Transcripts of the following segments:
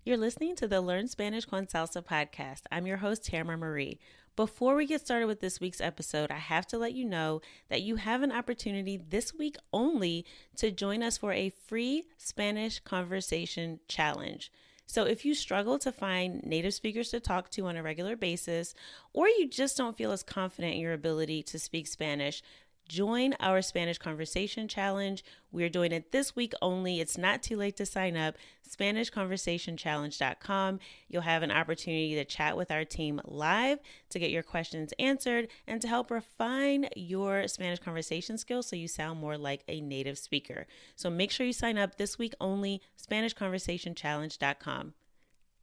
You're listening to the Learn Spanish con Salsa podcast. I'm your host, Tamara Marie. Before we get started with this week's episode, I have to let you know that you have an opportunity this week only to join us for a free Spanish conversation challenge. So if you struggle to find native speakers to talk to on a regular basis, or you just don't feel as confident in your ability to speak Spanish, join our Spanish Conversation Challenge. We're doing it this week only. It's not too late to sign up. SpanishConversationChallenge.com. You'll have an opportunity to chat with our team live to get your questions answered and to help refine your Spanish conversation skills so you sound more like a native speaker. So make sure you sign up this week only. SpanishConversationChallenge.com.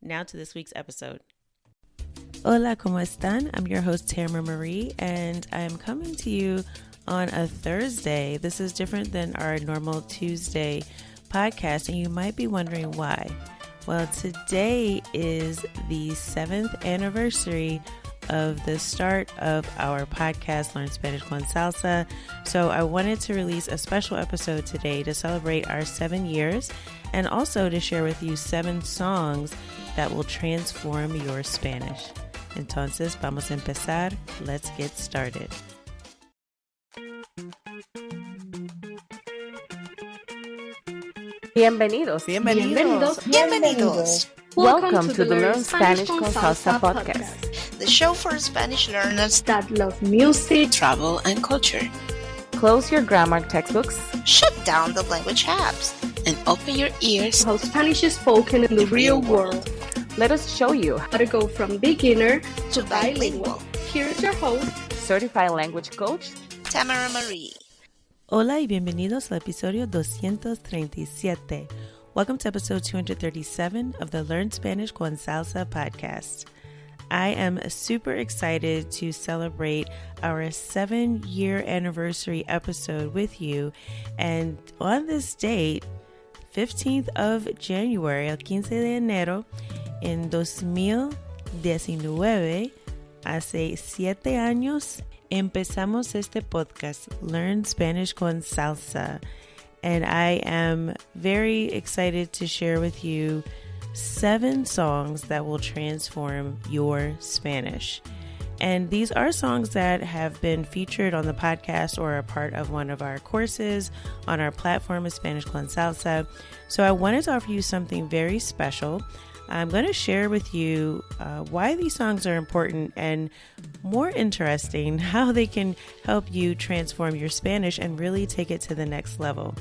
Now to this week's episode. Hola, ¿cómo están? I'm your host, Tamara Marie, and I'm coming to you on a Thursday. This is different than our normal Tuesday podcast, and you might be wondering why. Well, today is the 7th anniversary of the start of our podcast, Learn Spanish con Salsa. So I wanted to release a special episode today to celebrate our 7 years and also to share with you 7 songs that will transform your Spanish. Entonces, vamos a empezar. Let's get started. Bienvenidos. Welcome to the Learn Spanish con Salsa podcast, the show for Spanish learners that love music, travel, and culture. Close your grammar textbooks, shut down the language apps, and open your ears how Spanish is spoken in the real world. Let us show you how to go from beginner to bilingual. Here's your host, certified language coach, Tamara Marie. Hola y bienvenidos al episodio 237. Welcome to episode 237 of the Learn Spanish con Salsa podcast. I am super excited to celebrate our 7-year anniversary episode with you. And on this date, 15th of January, el 15 de enero, en 2019, hace 7 años, empezamos este podcast, Learn Spanish con Salsa. And I am very excited to share with you 7 songs that will transform your Spanish. And these are songs that have been featured on the podcast or are part of one of our courses on our platform of Spanish con Salsa. So I wanted to offer you something very special. I'm going to share with you why these songs are important and, more interesting, how they can help you transform your Spanish and really take it to the next level.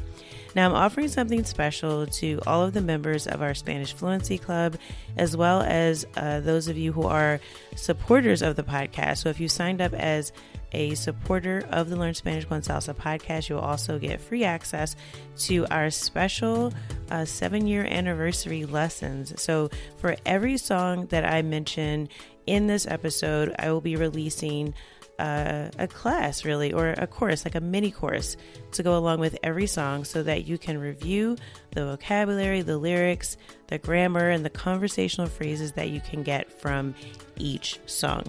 Now, I'm offering something special to all of the members of our Spanish Fluency Club, as well as those of you who are supporters of the podcast. So if you signed up as a supporter of the Learn Spanish con Salsa podcast, you'll also get free access to our special 7-year anniversary lessons. So for every song that I mention in this episode, I will be releasing a class, really, or a course, like a mini course to go along with every song so that you can review the vocabulary, the lyrics, the grammar, and the conversational phrases that you can get from each song.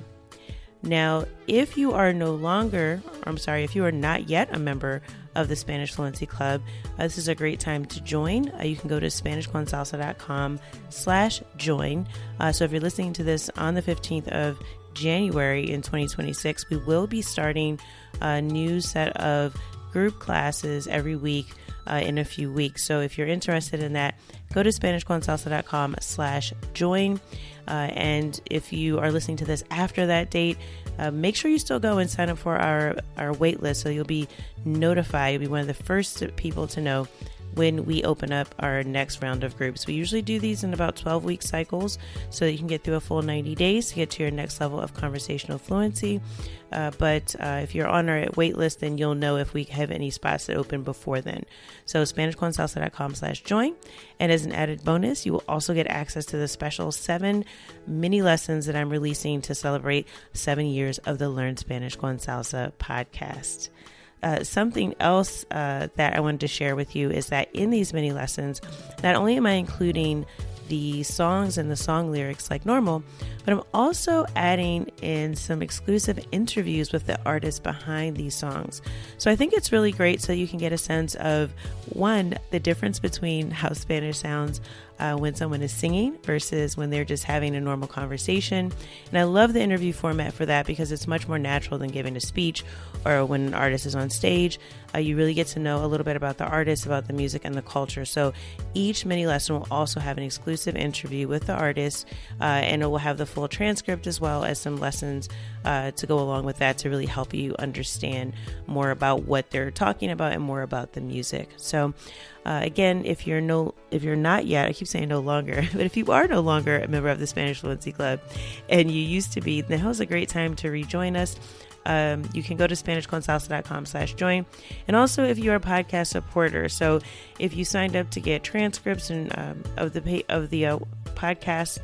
Now, if you are if you are not yet a member of the Spanish Fluency Club, this is a great time to join. You can go to SpanishConSalsa.com/join. So if you're listening to this on the 15th of January in 2026, we will be starting a new set of group classes every week in a few weeks. So if you're interested in that, go to SpanishConSalsa.com/join. And if you are listening to this after that date, make sure you still go and sign up for our wait list so you'll be notified. You'll be one of the first people to know when we open up our next round of groups. We usually do these in about 12-week cycles so that you can get through a full 90 days to get to your next level of conversational fluency. But if you're on our wait list, then you'll know if we have any spots that open before then. So SpanishConSalsa.com/join. And as an added bonus, you will also get access to the special 7 mini lessons that I'm releasing to celebrate 7 years of the Learn Spanish con Salsa podcast. Something else that I wanted to share with you is that in these mini lessons, not only am I including the songs and the song lyrics like normal, but I'm also adding in some exclusive interviews with the artists behind these songs. So I think it's really great so you can get a sense of, one, the difference between how Spanish sounds when someone is singing versus when they're just having a normal conversation. And I love the interview format for that because it's much more natural than giving a speech or when an artist is on stage. You really get to know a little bit about the artist, about the music and the culture. So each mini lesson will also have an exclusive interview with the artist, and it will have the full transcript as well as some lessons to go along with that to really help you understand more about what they're talking about and more about the music. So again, if you're not yet, I keep saying no longer, but if you are no longer a member of the Spanish Fluency Club and you used to be, now is a great time to rejoin us. You can go to SpanishConSalsa.com/join. And also if you're a podcast supporter, so if you signed up to get transcripts and of the podcast,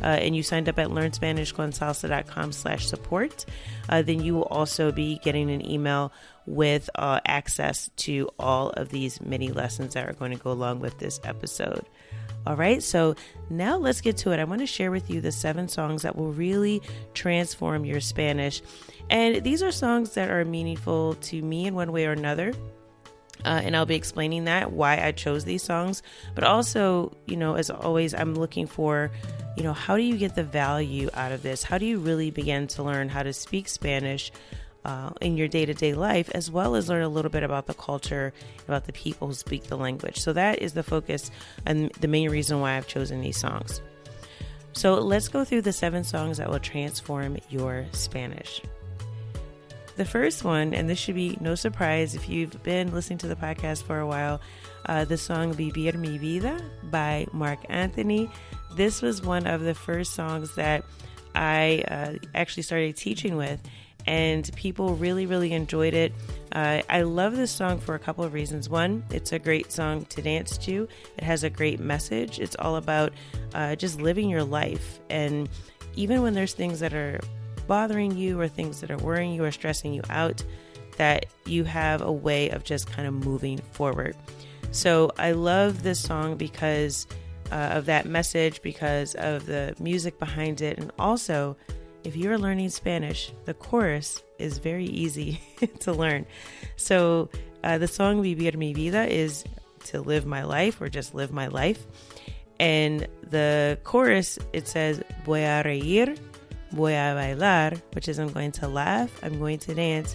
and you signed up at LearnSpanishConSalsa.com/support, then you will also be getting an email with access to all of these mini lessons that are going to go along with this episode. All right, so now let's get to it. I want to share with you the 7 songs that will really transform your Spanish. And these are songs that are meaningful to me in one way or another. And I'll be explaining why I chose these songs. But also, as always, I'm looking for, how do you get the value out of this? How do you really begin to learn how to speak Spanish in your day-to-day life, as well as learn a little bit about the culture, about the people who speak the language. So that is the focus and the main reason why I've chosen these songs. So let's go through the 7 songs that will transform your Spanish. The first one, and this should be no surprise if you've been listening to the podcast for a while, the song Vivir Mi Vida by Marc Anthony. This was one of the first songs that I actually started teaching with, and people really, really enjoyed it. I love this song for a couple of reasons. One, it's a great song to dance to. It has a great message. It's all about just living your life. And even when there's things that are bothering you or things that are worrying you or stressing you out, that you have a way of just kind of moving forward. So I love this song because of that message, because of the music behind it, and also if you're learning Spanish, the chorus is very easy to learn. So the song Vivir Mi Vida is to live my life or just live my life. And the chorus, it says, voy a reír, voy a bailar, which is I'm going to laugh, I'm going to dance,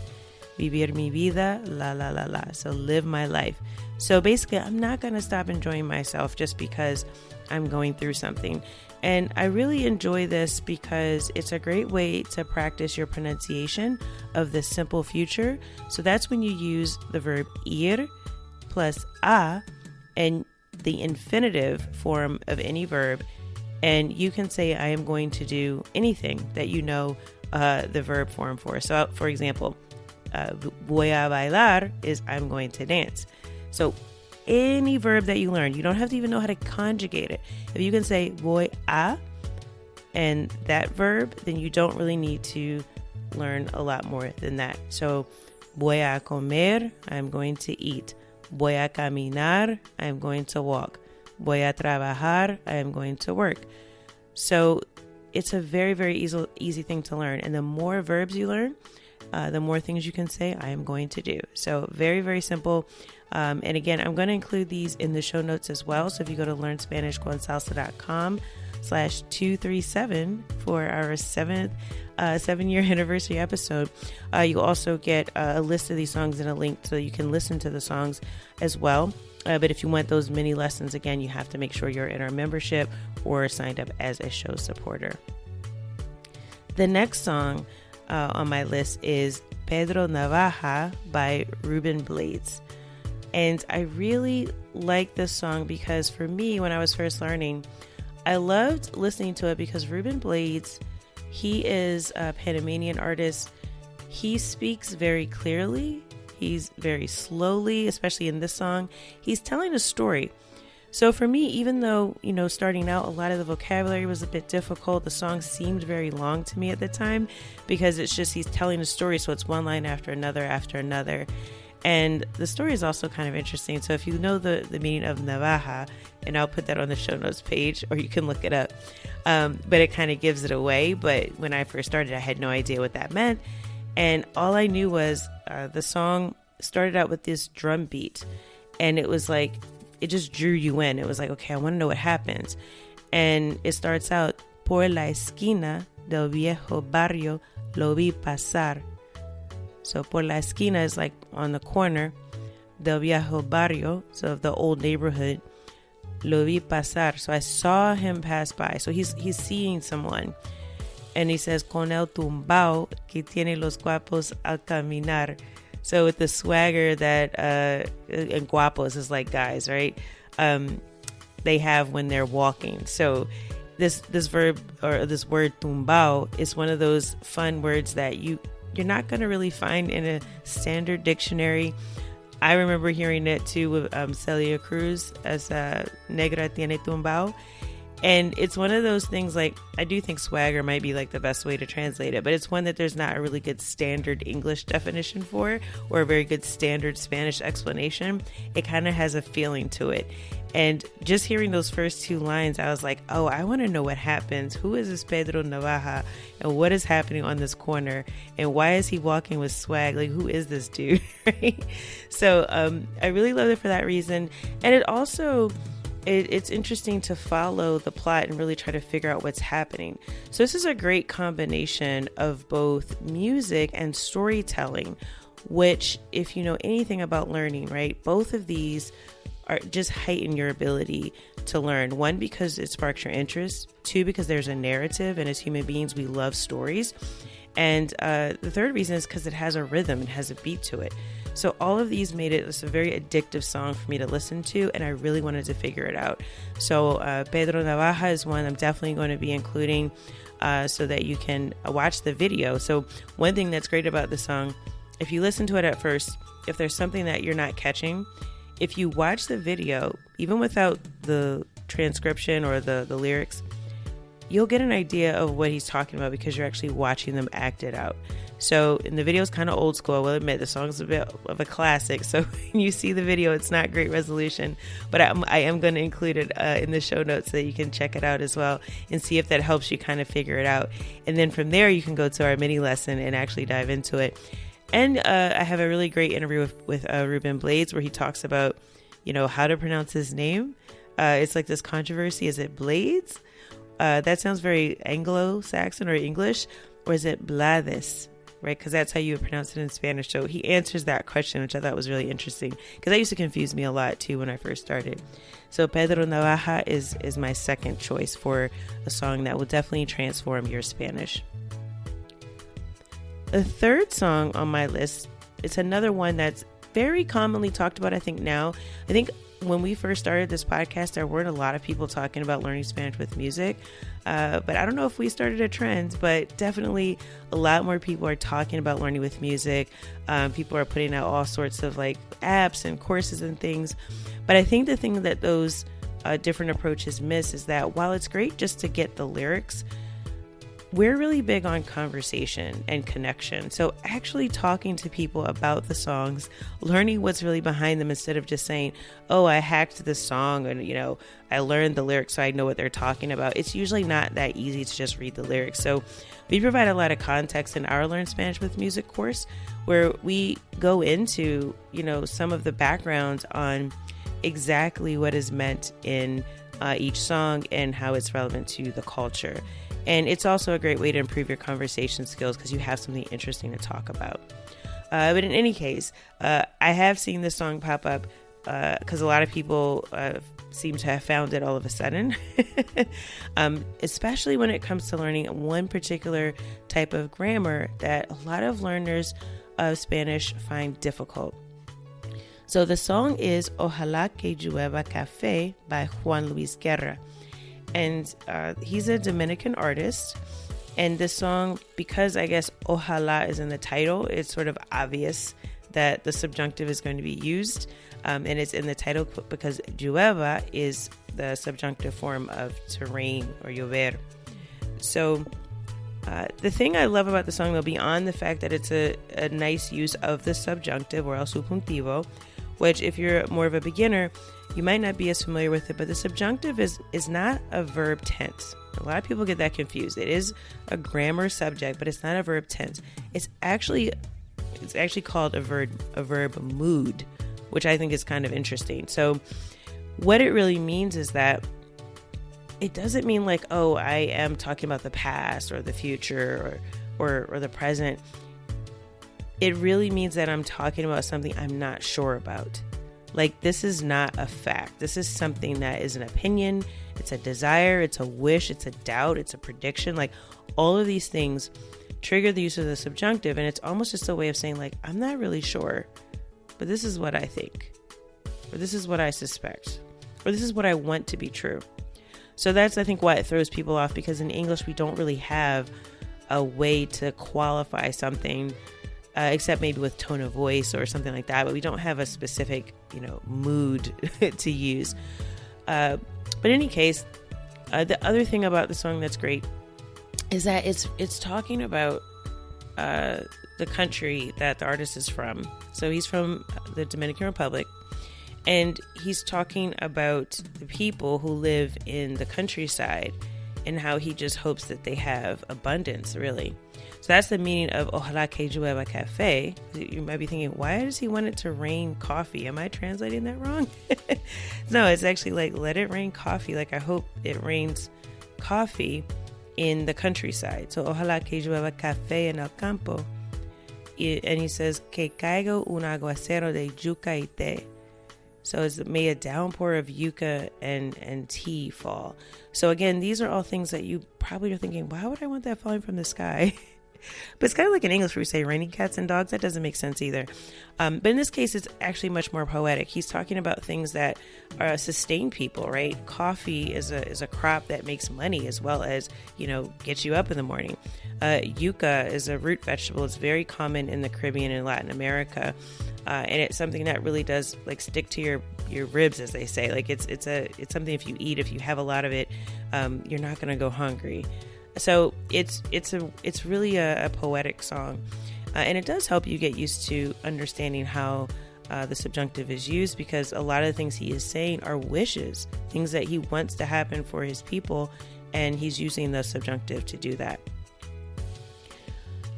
vivir mi vida, la la la la. So live my life. So basically, I'm not going to stop enjoying myself just because I'm going through something. And I really enjoy this because it's a great way to practice your pronunciation of the simple future. So that's when you use the verb ir plus a and the infinitive form of any verb. And you can say, I am going to do anything that you know the verb form for. So for example, voy a bailar is I'm going to dance. So any verb that you learn, you don't have to even know how to conjugate it. If you can say voy a and that verb, then you don't really need to learn a lot more than that. So voy a comer, I'm going to eat. Voy a caminar, I'm going to walk. Voy a trabajar, I am going to work. So it's a very, very easy thing to learn. And the more verbs you learn, the more things you can say, I am going to do. So very, very simple. And again, I'm going to include these in the show notes as well. So if you go to LearnSpanishConSalsa.com/237 for our 7-year anniversary episode, you'll also get a list of these songs and a link so you can listen to the songs as well. But if you want those mini lessons, again, you have to make sure you're in our membership or signed up as a show supporter. The next song on my list is Pedro Navaja by Ruben Blades. And I really like this song because for me, when I was first learning, I loved listening to it because Ruben Blades, he is a Panamanian artist. He speaks very clearly. He's very slowly, especially in this song. He's telling a story. So for me, even though, starting out, a lot of the vocabulary was a bit difficult, the song seemed very long to me at the time because it's just he's telling a story. So it's one line after another after another. And the story is also kind of interesting. So if you know the meaning of Navaja, and I'll put that on the show notes page, or you can look it up. But it kind of gives it away. But when I first started, I had no idea what that meant. And all I knew was the song started out with this drum beat. And it was like it just drew you in. It was like, okay, I want to know what happens. And it starts out, por la esquina del viejo barrio lo vi pasar. So por la esquina is like on the corner, del viejo barrio, so of the old neighborhood, lo vi pasar. So I saw him pass by. So he's seeing someone. And he says, con el tumbao que tiene los guapos al caminar. So with the swagger that, and guapos is like guys, right? They have when they're walking. So this verb, or this word tumbao, is one of those fun words that you're not going to really find in a standard dictionary. I remember hearing it too with Celia Cruz as Negra tiene tumbao. And it's one of those things, like, I do think swagger might be like the best way to translate it, but it's one that there's not a really good standard English definition for, or a very good standard Spanish explanation. It kind of has a feeling to it. And just hearing those first two lines, I was like, oh, I want to know what happens. Who is this Pedro Navaja? And what is happening on this corner? And why is he walking with swag? Like, who is this dude? Right? So I really love it for that reason. And it also... It's interesting to follow the plot and really try to figure out what's happening. So this is a great combination of both music and storytelling, which, if you know anything about learning, right, both of these are just heighten your ability to learn. One, because it sparks your interest. Two, because there's a narrative, and as human beings, we love stories. And the third reason is because it has a rhythm, it has a beat to it. So all of these made it a very addictive song for me to listen to, and I really wanted to figure it out. So Pedro Navaja is one I'm definitely going to be including so that you can watch the video. So one thing that's great about the song, if you listen to it at first, if there's something that you're not catching, if you watch the video, even without the transcription or the lyrics, you'll get an idea of what he's talking about because you're actually watching them act it out. So, and the video is kind of old school. I will admit the song's a bit of a classic. So when you see the video, it's not great resolution, but I am going to include it in the show notes so that you can check it out as well and see if that helps you kind of figure it out. And then from there, you can go to our mini lesson and actually dive into it. And I have a really great interview with Ruben Blades where he talks about, you know, how to pronounce his name. It's like this controversy. Is it Blades? That sounds very Anglo-Saxon or English. Or is it Blades? Right? Because that's how you would pronounce it in Spanish. So he answers that question, which I thought was really interesting. Because that used to confuse me a lot too when I first started. So Pedro Navaja is my second choice for a song that will definitely transform your Spanish. The third song on my list, it's another one that's very commonly talked about, I think now. I think when we first started this podcast, there weren't a lot of people talking about learning Spanish with music. But I don't know if we started a trend, but definitely a lot more people are talking about learning with music. People are putting out all sorts of like apps and courses and things. But I think the thing that those different approaches miss is that while it's great just to get the lyrics, we're really big on conversation and connection. So actually talking to people about the songs, learning what's really behind them instead of just saying, oh, I hacked this song and, you know, I learned the lyrics so I know what they're talking about. It's usually not that easy to just read the lyrics. So we provide a lot of context in our Learn Spanish with Music course where we go into, you know, some of the backgrounds on exactly what is meant in each song and how it's relevant to the culture. And it's also a great way to improve your conversation skills because you have something interesting to talk about. But in any case, I have seen this song pop up because a lot of people seem to have found it all of a sudden, especially when it comes to learning one particular type of grammar that a lot of learners of Spanish find difficult. So the song is Ojalá que llueva café by Juan Luis Guerra. And he's a Dominican artist. And this song, because I guess ojalá is in the title, it's sort of obvious that the subjunctive is going to be used. And it's in the title because llueva is the subjunctive form of to rain or llover. So the thing I love about the song, though, beyond the fact that it's a nice use of the subjunctive or el subjuntivo, which if you're more of a beginner, you might not be as familiar with it, but the subjunctive is not a verb tense. A lot of people get that confused. It is a grammar subject, but it's not a verb tense. It's actually called a verb mood, which I think is kind of interesting. So what it really means is that it doesn't mean like, oh, I am talking about the past or the future or the present. It really means that I'm talking about something I'm not sure about. Like, this is not a fact. This is something that is an opinion. It's a desire. It's a wish. It's a doubt. It's a prediction. Like, all of these things trigger the use of the subjunctive. And it's almost just a way of saying, like, I'm not really sure, but this is what I think, or this is what I suspect, or this is what I want to be true. So that's, I think, why it throws people off, because in English, we don't really have a way to qualify something, except maybe with tone of voice or something like that. But we don't have a specific, mood to use. But in any case, the other thing about the song that's great is that it's talking about the country that the artist is from. So he's from the Dominican Republic. And he's talking about the people who live in the countryside and how he just hopes that they have abundance, really. So that's the meaning of Ojalá que llueva café. You might be thinking, why does he want it to rain coffee? Am I translating that wrong? No, it's actually like, let it rain coffee. Like, I hope it rains coffee in the countryside. So Ojalá que llueva café en el campo. And he says, que caiga un aguacero de yuca y té. So it's may a downpour of yucca and tea fall. So again, these are all things that you probably are thinking, why would I want that falling from the sky? But it's kind of like in English where we say raining cats and dogs. That doesn't make sense either. But in this case, it's actually much more poetic. He's talking about things that sustain people, right? Coffee is a crop that makes money as well as, gets you up in the morning. Yucca is a root vegetable. It's very common in the Caribbean and Latin America. And it's something that really does like stick to your ribs, as they say. Like it's something if you have a lot of it, you're not going to go hungry. So it's really a poetic song, and it does help you get used to understanding how the subjunctive is used, because a lot of the things he is saying are wishes, things that he wants to happen for his people, and he's using the subjunctive to do that.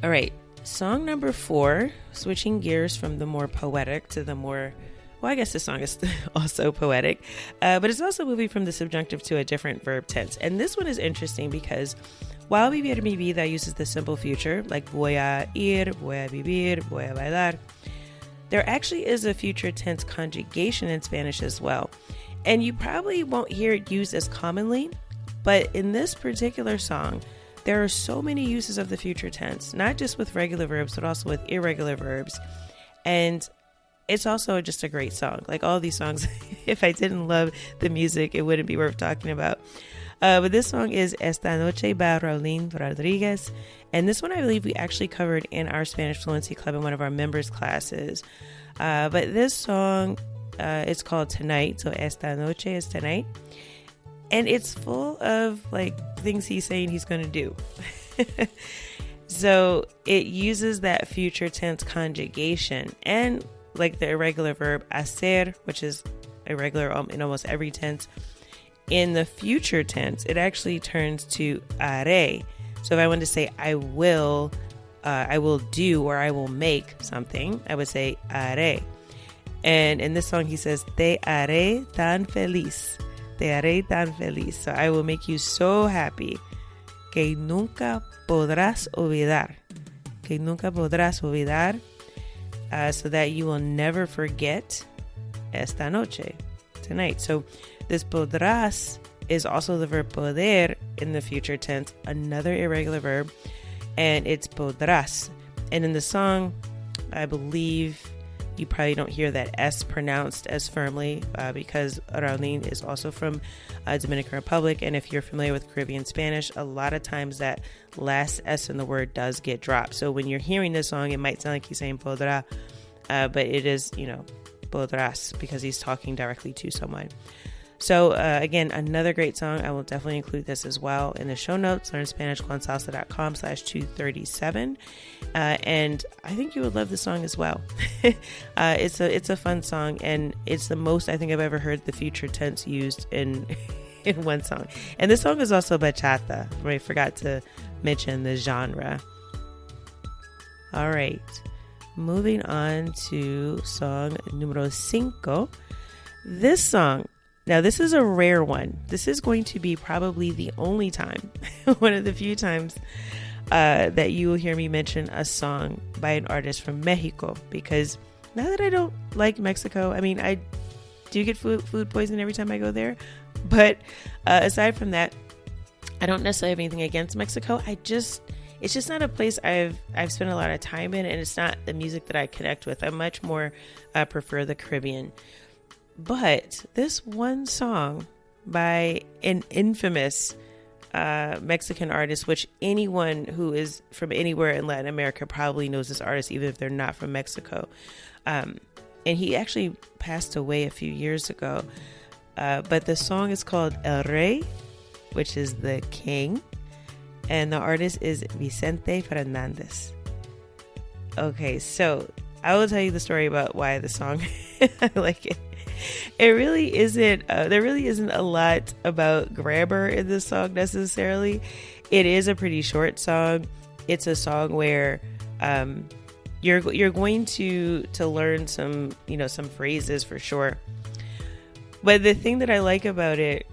All right. Song number 4, switching gears from the more poetic to the more, well, I guess this song is also poetic, but it's also moving from the subjunctive to a different verb tense. And this one is interesting because while vivir mi vida uses the simple future, like voy a ir, voy a vivir, voy a bailar, there actually is a future tense conjugation in Spanish as well. And you probably won't hear it used as commonly, but in this particular song, there are so many uses of the future tense, not just with regular verbs, but also with irregular verbs. And it's also just a great song. Like all these songs, if I didn't love the music, it wouldn't be worth talking about. But this song is Esta Noche by Raulín Rodriguez. And this one I believe we actually covered in our Spanish Fluency Club in one of our members' classes. But this song is called Tonight. So Esta Noche is tonight. And it's full of like things he's saying he's going to do. So it uses that future tense conjugation and like the irregular verb hacer, which is irregular in almost every tense. In the future tense, it actually turns to haré. So if I wanted to say I will do or I will make something, I would say haré. And in this song, he says, te haré tan feliz. Te haré tan feliz. So I will make you so happy. Que nunca podrás olvidar. Que nunca podrás olvidar. So that you will never forget esta noche. Tonight. So this podrás is also the verb poder in the future tense. Another irregular verb. And it's podrás. And in the song, I believe you probably don't hear that S pronounced as firmly because Raulín is also from Dominican Republic. And if you're familiar with Caribbean Spanish, a lot of times that last S in the word does get dropped. So when you're hearing this song, it might sound like he's saying podrá, but it is, podrás because he's talking directly to someone. So again, another great song. I will definitely include this as well in the show notes, learnspanishconsalsa.com/237. And I think you would love the song as well. It's a fun song, and it's the most I think I've ever heard the future tense used in one song. And this song is also bachata. I forgot to mention the genre. All right. Moving on to song numero 5. This song, Now, this is a rare one. This is going to be probably the only time, one of the few times that you will hear me mention a song by an artist from Mexico, because now that I don't like Mexico, I mean, I do get food poisoning every time I go there. But aside from that, I don't necessarily have anything against Mexico. It's just not a place I've spent a lot of time in, and it's not the music that I connect with. I much more prefer the Caribbean. But this one song by an infamous Mexican artist, which anyone who is from anywhere in Latin America probably knows this artist, even if they're not from Mexico. And he actually passed away a few years ago. But the song is called El Rey, which is the king. And the artist is Vicente Fernandez. Okay, so I will tell you the story about why the song I like it. It really isn't, there really isn't a lot about grammar in this song necessarily. It is a pretty short song. It's a song where you're going to learn some phrases for sure. But the thing that I like about it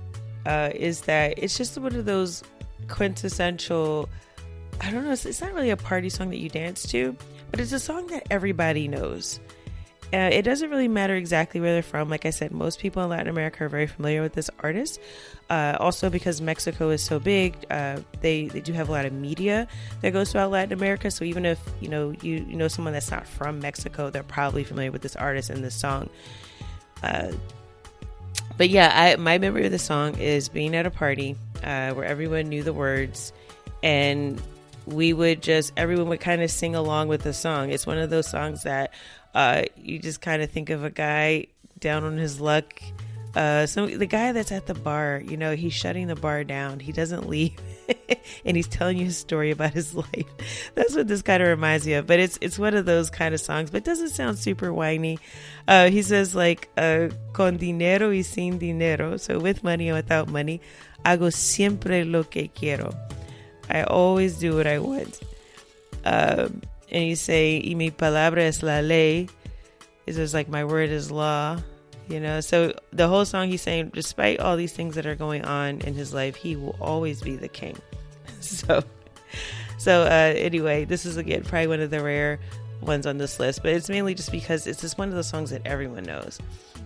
is that it's just one of those quintessential, I don't know, it's not really a party song that you dance to, but it's a song that everybody knows. It doesn't really matter exactly where they're from. Like I said, most people in Latin America are very familiar with this artist. Also, because Mexico is so big, they do have a lot of media that goes throughout Latin America. So even if you know someone that's not from Mexico, they're probably familiar with this artist and this song. But yeah, my memory of the song is being at a party where everyone knew the words, and everyone would kind of sing along with the song. It's one of those songs that you just kind of think of a guy down on his luck. The guy that's at the bar, he's shutting the bar down. He doesn't leave. And he's telling you his story about his life. That's what this kind of reminds me of. But it's one of those kind of songs, but it doesn't sound super whiny. He says con dinero y sin dinero. So with money or without money, hago siempre lo que quiero. I always do what I want. And you say, y mi palabra es la ley. It's just like, my word is law. So the whole song he's saying, despite all these things that are going on in his life, he will always be the king. So anyway, this is again probably one of the rare ones on this list, but it's mainly just because it's just one of those songs that everyone knows.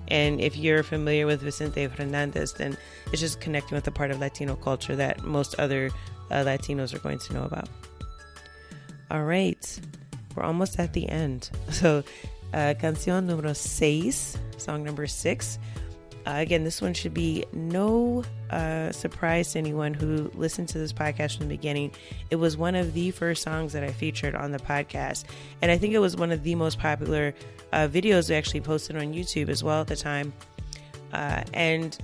And if you're familiar with Vicente Fernandez, then it's just connecting with a part of Latino culture that most other Latinos are going to know about. All right, we're almost at the end. So canción número 6, song number 6. Again, this one should be no surprise to anyone who listened to this podcast from the beginning. It was one of the first songs that I featured on the podcast. And I think it was one of the most popular videos we actually posted on YouTube as well at the time. And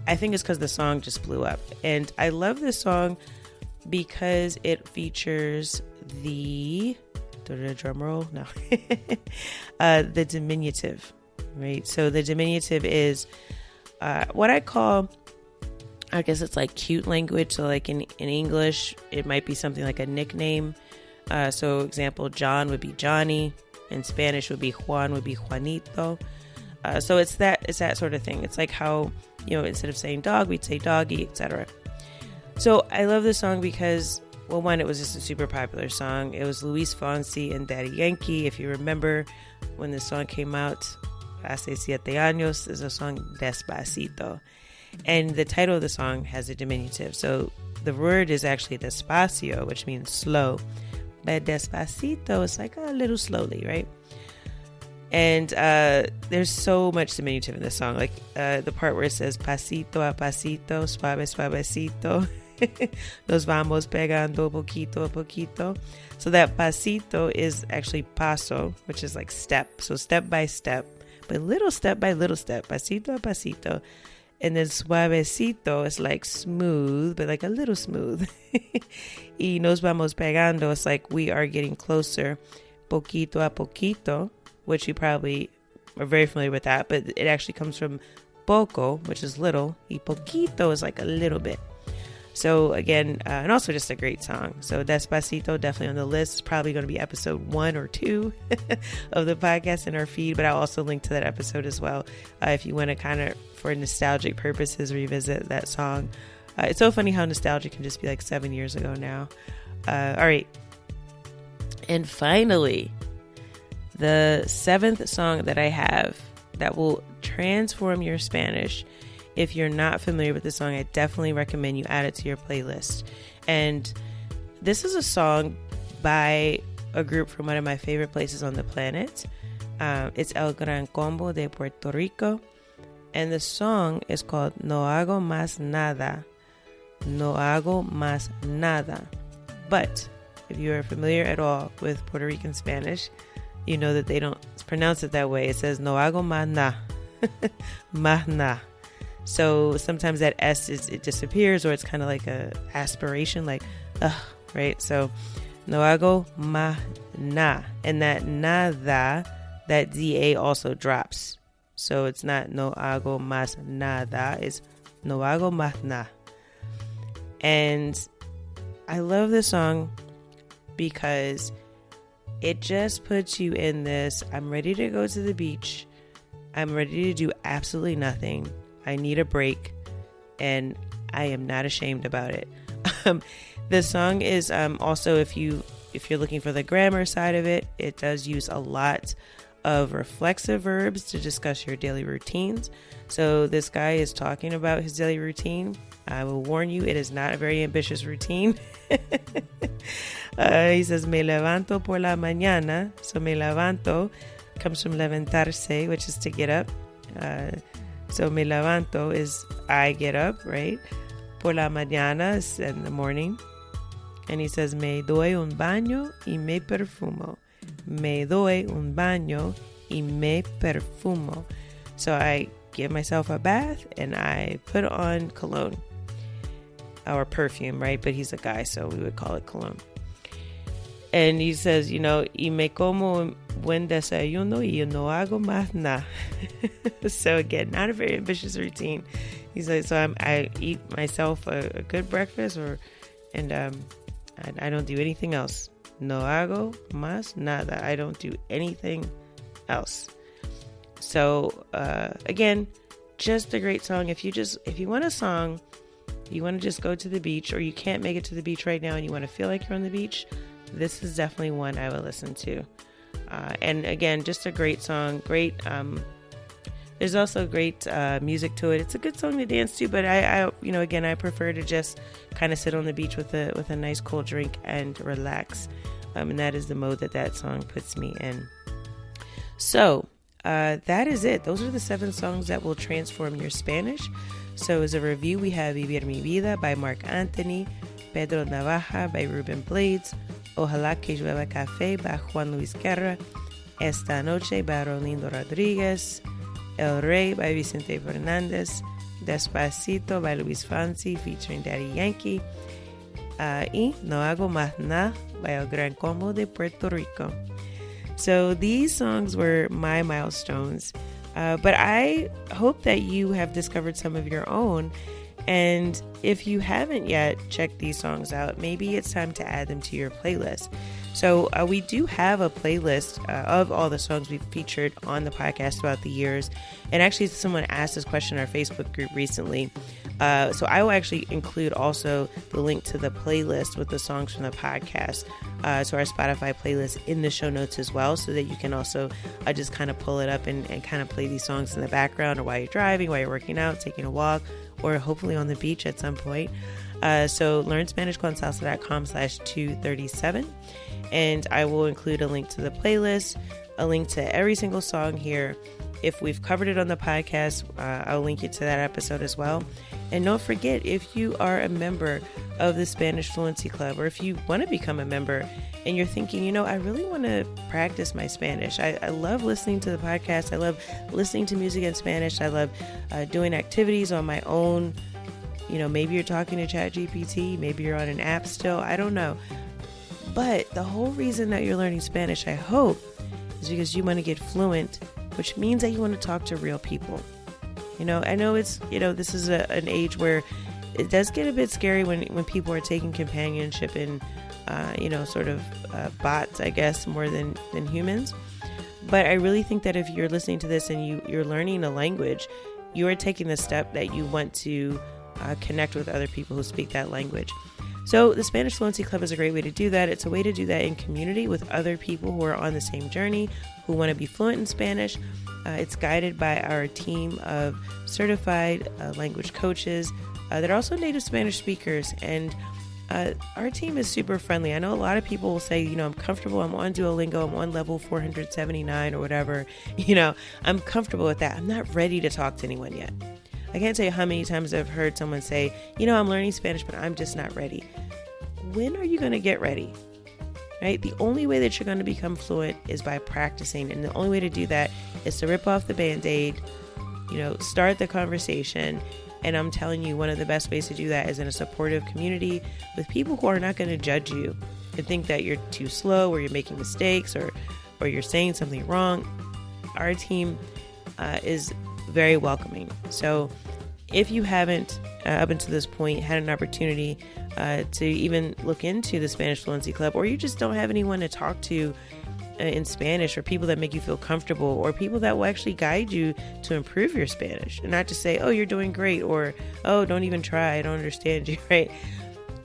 I think it's because the song just blew up. And I love this song because it features the drum roll? No. The diminutive, right? So the diminutive is what I call, I guess it's like cute language. So like in English, it might be something like a nickname. So example, John would be Johnny. In Spanish would be Juan, would be Juanito. So it's that sort of thing. It's like how, instead of saying dog, we'd say doggy, etc. So I love this song because, well, one, it was just a super popular song. It was Luis Fonsi and Daddy Yankee. If you remember when this song came out, hace 7 años, is a song Despacito. And the title of the song has a diminutive. So the word is actually despacio, which means slow. But despacito is like a little slowly, right? And there's so much diminutive in this song. Like the part where it says pasito a pasito, suave suavecito. Nos vamos pegando poquito a poquito. So that pasito is actually paso, which is like step. So step by step, but little step by little step, pasito a pasito. And then suavecito is like smooth, but like a little smooth. Y nos vamos pegando is like we are getting closer, poquito a poquito, which you probably are very familiar with that, but it actually comes from poco, which is little. Y poquito is like a little bit. So again, and also just a great song. So Despacito, definitely on the list. It's probably going to be episode 1 or 2 of the podcast in our feed, but I'll also link to that episode as well if you want to kind of, for nostalgic purposes, revisit that song. It's so funny how nostalgia can just be like 7 years ago now. All right. And finally, the 7th song that I have that will transform your Spanish. If you're not familiar with the song, I definitely recommend you add it to your playlist. And this is a song by a group from one of my favorite places on the planet. It's El Gran Combo de Puerto Rico. And the song is called No Hago Más Nada. No Hago Más Nada. But if you are familiar at all with Puerto Rican Spanish, you know that they don't pronounce it that way. It says No Hago Más Na. Más Na. So sometimes that S it disappears, or it's kind of like a aspiration, like right? So no hago más na, and that nada, that da also drops. So it's not no hago más nada, it's no hago más na. And I love this song because it just puts you in this, I'm ready to go to the beach. I'm ready to do absolutely nothing. I need a break, and I am not ashamed about it. The song is also, if you're looking for the grammar side of it, it does use a lot of reflexive verbs to discuss your daily routines. So this guy is talking about his daily routine. I will warn you, it is not a very ambitious routine. He says, me levanto por la mañana. So me levanto comes from levantarse, which is to get up. So me levanto is I get up, right? Por la mañana is in the morning. And he says, me doy un baño y me perfumo. Me doy un baño y me perfumo. So I give myself a bath and I put on cologne. Or perfume, right? But he's a guy, so we would call it cologne. And he says, y me como un buen desayuno y no hago más nada. So again, not a very ambitious routine. He's like, so I eat myself a good breakfast, and I don't do anything else. No hago más nada. I don't do anything else. So again, just a great song. If you want a song, you want to just go to the beach, or you can't make it to the beach right now and you want to feel like you're on the beach, this is definitely one I would listen to. And again, just a great song. Great. There's also great music to it. It's a good song to dance to, but I prefer to just kind of sit on the beach with a nice cold drink and relax. And that is the mode that song puts me in. So that is it. Those are the 7 songs that will transform your Spanish. So as a review, we have Vivir Mi Vida by Marc Anthony, Pedro Navaja by Ruben Blades, Ojalá que llueva café by Juan Luis Guerra, Esta Noche by Rolindo Rodriguez, El Rey by Vicente Fernandez, Despacito by Luis Fonsi featuring Daddy Yankee, y No Hago Más Nada by El Gran Combo de Puerto Rico. So these songs were my milestones, but I hope that you have discovered some of your own. And if you haven't yet checked these songs out, maybe it's time to add them to your playlist. So we do have a playlist of all the songs we've featured on the podcast throughout the years. And actually, someone asked this question in our Facebook group recently. So I will actually include also the link to the playlist with the songs from the podcast, so our Spotify playlist in the show notes as well, so that you can also just kind of pull it up and kind of play these songs in the background, or while you're driving, while you're working out, taking a walk, or hopefully on the beach at some point. So learnspanishconsalsa.com/237. And I will include a link to the playlist, a link to every single song here. If we've covered it on the podcast, I'll link you to that episode as well. And don't forget, if you are a member of the Spanish Fluency Club, or if you want to become a member and you're thinking, I really want to practice my Spanish. I love listening to the podcast. I love listening to music in Spanish. I love doing activities on my own. Maybe you're talking to ChatGPT. Maybe you're on an app still. I don't know. But the whole reason that you're learning Spanish, I hope, is because you want to get fluent, which means that you want to talk to real people. I know it's, this is an age where it does get a bit scary when people are taking companionship in, bots, I guess, more than humans. But I really think that if you're listening to this and you're learning a language, you are taking the step that you want to connect with other people who speak that language. So the Spanish Fluency Club is a great way to do that. It's a way to do that in community with other people who are on the same journey, who want to be fluent in Spanish. It's guided by our team of certified language coaches that are also native Spanish speakers. And our team is super friendly. I know a lot of people will say, I'm comfortable. I'm on Duolingo. I'm on level 479 or whatever. I'm comfortable with that. I'm not ready to talk to anyone yet. I can't tell you how many times I've heard someone say, I'm learning Spanish, but I'm just not ready. When are you going to get ready? Right? The only way that you're going to become fluent is by practicing. And the only way to do that is to rip off the Band-Aid, start the conversation. And I'm telling you, one of the best ways to do that is in a supportive community with people who are not going to judge you and think that you're too slow or you're making mistakes or you're saying something wrong. Our team is very welcoming. So if you haven't, up until this point, had an opportunity to even look into the Spanish Fluency Club, or you just don't have anyone to talk to in Spanish, or people that make you feel comfortable, or people that will actually guide you to improve your Spanish, and not just say, oh, you're doing great, or, oh, don't even try, I don't understand you, right?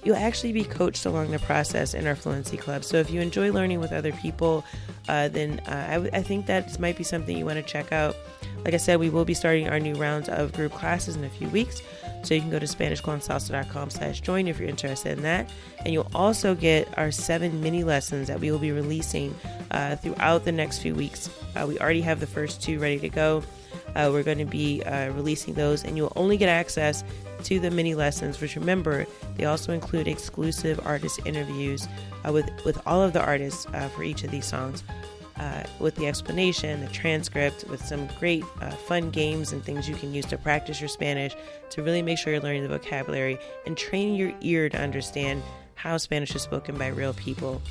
You'll actually be coached along the process in our Fluency Club. So if you enjoy learning with other people, then I think that might be something you want to check out. Like I said, we will be starting our new rounds of group classes in a few weeks. So you can go to SpanishConSalsa.com/join if you're interested in that. And you'll also get our 7 mini lessons that we will be releasing throughout the next few weeks. We already have the first 2 ready to go. We're going to be releasing those, and you'll only get access to the mini lessons, which, remember, they also include exclusive artist interviews with all of the artists for each of these songs, with the explanation, the transcript, with some great fun games and things you can use to practice your Spanish, to really make sure you're learning the vocabulary and training your ear to understand how Spanish is spoken by real people.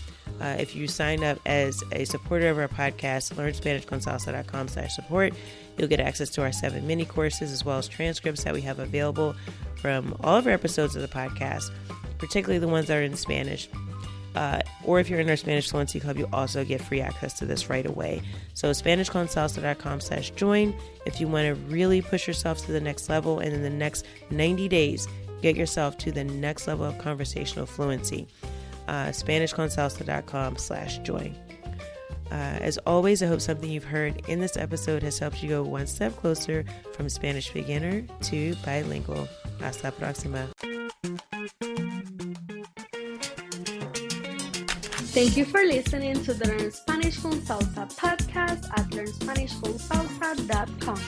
If you sign up as a supporter of our podcast, LearnSpanishConSalsa.com/support, you'll get access to our 7 mini courses, as well as transcripts that we have available from all of our episodes of the podcast, particularly the ones that are in Spanish. Or if you're in our Spanish Fluency Club, you'll also get free access to this right away. So SpanishConSalsa.com/join if you want to really push yourself to the next level, and in the next 90 days, get yourself to the next level of conversational fluency. SpanishConSalsa.com/join. As always, I hope something you've heard in this episode has helped you go one step closer from Spanish beginner to bilingual. Hasta la próxima. Thank you for listening to the Learn Spanish con Salsa podcast at LearnSpanishConSalsa.com.